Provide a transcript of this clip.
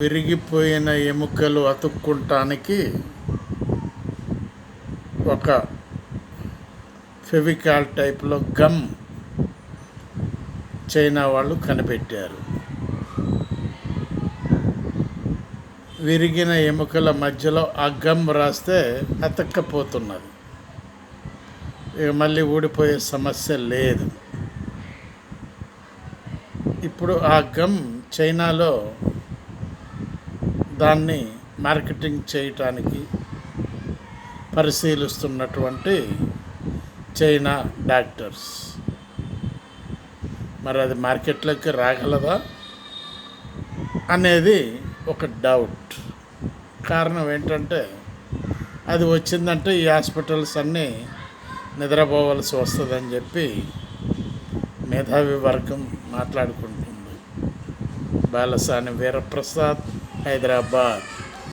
విరిగిపోయిన ఎముకలు అతుక్కుంటానికి ఒక ఫెవికాల్ టైప్లో గమ్ చైనా వాళ్ళు కనిపెట్టారు. విరిగిన ఎముకల మధ్యలో ఆ గమ్ రాస్తే అతక్కపోతున్నది. ఇక మళ్ళీ ఊడిపోయే సమస్య లేదు. ఇప్పుడు ఆ గమ్ చైనాలో దాన్ని మార్కెటింగ్ చేయటానికి పరిశీలిస్తున్నటువంటి చైనా డాక్టర్స్, మరి అది మార్కెట్లోకి రాగలదా అనేది ఒక డౌట్. కారణం ఏంటంటే అది వచ్చిందంటే ఈ హాస్పిటల్స్ అన్నీ నిద్రపోవలసి వస్తుందని చెప్పి మేధావి వర్గం మాట్లాడుకుంటుంది. బాలసాని వీరప్రసాద్, హైదరాబాద్.